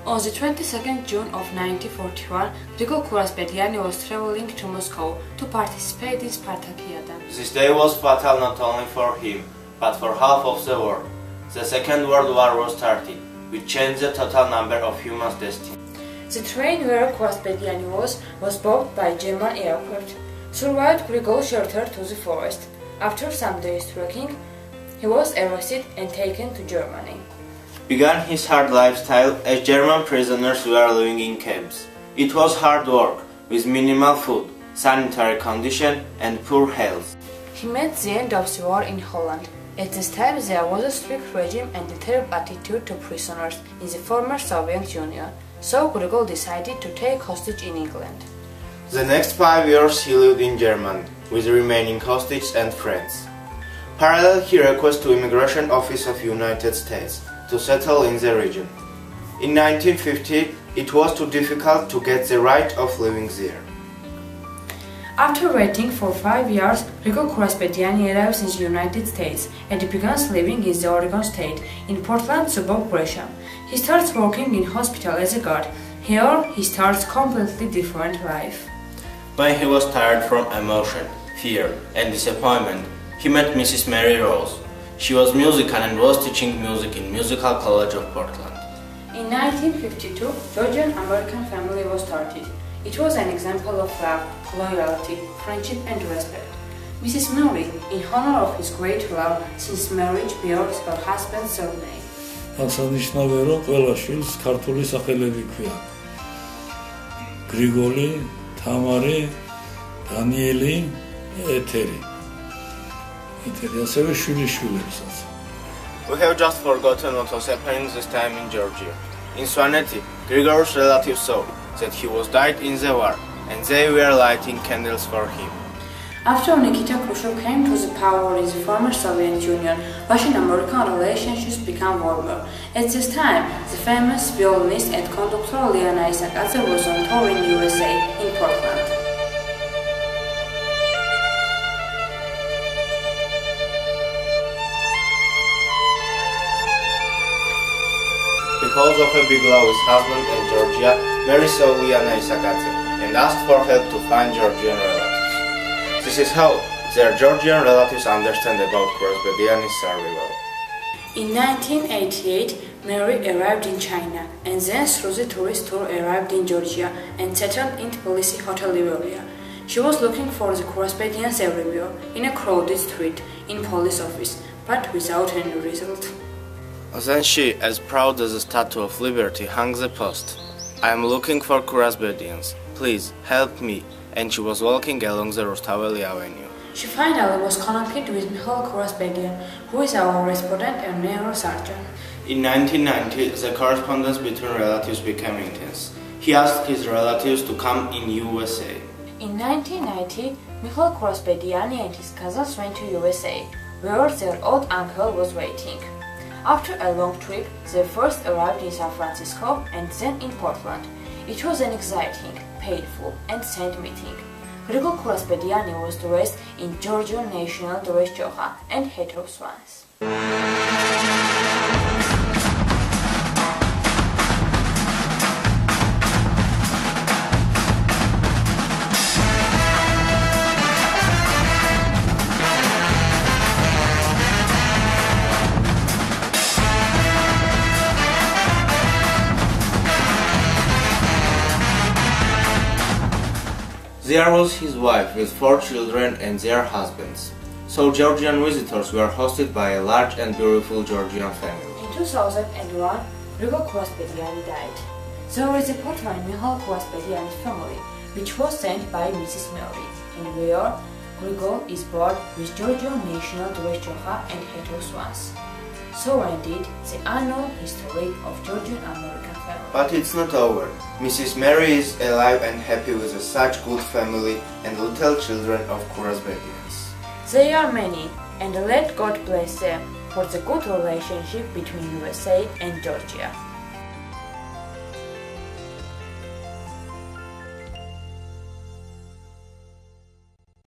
On the 22nd June of 1941, Grigol Kurasbediani was traveling to Moscow to participate in Spartakiada. This day was fatal not only for him, but for half of the world. The Second World War was started, which changed the total number of humans' destiny. The train where Kurasbediani was bombed by German aircraft. Survived, Grigol sheltered to the forest. After some days trekking, he was arrested and taken to Germany. Began his hard lifestyle as German prisoners were living in camps. It was hard work, with minimal food, sanitary condition and poor health. He met the end of the war in Holland. At this time there was a strict regime and a terrible attitude to prisoners in the former Soviet Union, so Grigol decided to take hostage in England. The next 5 years he lived in Germany, with remaining hostages and friends. Parallel he requested to Immigration Office of United States to settle in the region. In 1950, it was too difficult to get the right of living there. After waiting for 5 years, Grigol Kurasbediani arrives in the United States and begins living in the Oregon State, in Portland, suburb Gresham. He starts working in hospital as a guard. Here, he starts completely different life. When he was tired from emotion, fear and disappointment, he met Mrs. Mary Rose. She was musical and was teaching music in Musical College of Portland. In 1952, Georgian-American family was started. It was an example of love, loyalty, friendship and respect. Mrs. Mary, in honor of his great love since marriage, bears her husband's surname. აღსანიშნავია, რომ ყველა შვილს ქართული სახელები ჰქვია. გრიგოლი, თამარი, დანიელი, ეთერი. ასევე შვილიშვილებსაც. We have just forgotten what was happening this time in Georgia. In Swaneti, Grigor's relatives saw that he was died in the war, and they were lighting candles for him. After Nikita Khrushchev came to the power in the former Soviet Union, Russian-American relationships became warmer. At this time, the famous violinist and conductor Salome Nadirashvili was on tour in USA, in Portland. Because of a big love with husband and Georgia, Mary saw Liana Isakadze and asked for help to find Georgian relatives. This is how their Georgian relatives understand about Kurasbediani's survival. In 1988, Mary arrived in China and then through the tourist tour arrived in Georgia and settled in Tbilisi Hotel Liberia. She was looking for the Kurasbedians everywhere, in a crowded street, in police office, but without any result. Then she, as proud as a Statue of Liberty, hung the post. I am looking for Kurasbedians. Please, help me. And she was walking along the Rustaveli Avenue. She finally was connected with Mikhail Kurasbedian, who is our correspondent and neurosurgeon. In 1990, the correspondence between relatives became intense. He asked his relatives to come in USA. In 1990, Mikhail Kurasbediani and his cousins went to USA, where their old uncle was waiting. After a long trip, they first arrived in San Francisco and then in Portland. It was an exciting, painful and sad meeting. Grigol Kurasbediani was dressed in Georgian national dress joha and hat of swans. There was his wife with 4 children and their husbands. So Georgian visitors were hosted by a large and beautiful Georgian family. In 2001, Grigol Kurasbediani died. There is a portrait in Mikhail Kurasbediani's family, which was sent by Mrs. Mary, and where Grigol is born with Georgian national dress joha and hat of swans. So ended the unknown history of Georgian-American family. But it's not over. Mrs. Mary is alive and happy with such good family and little children of Kurasbedians. They are many, and let God bless them for the good relationship between USA and Georgia.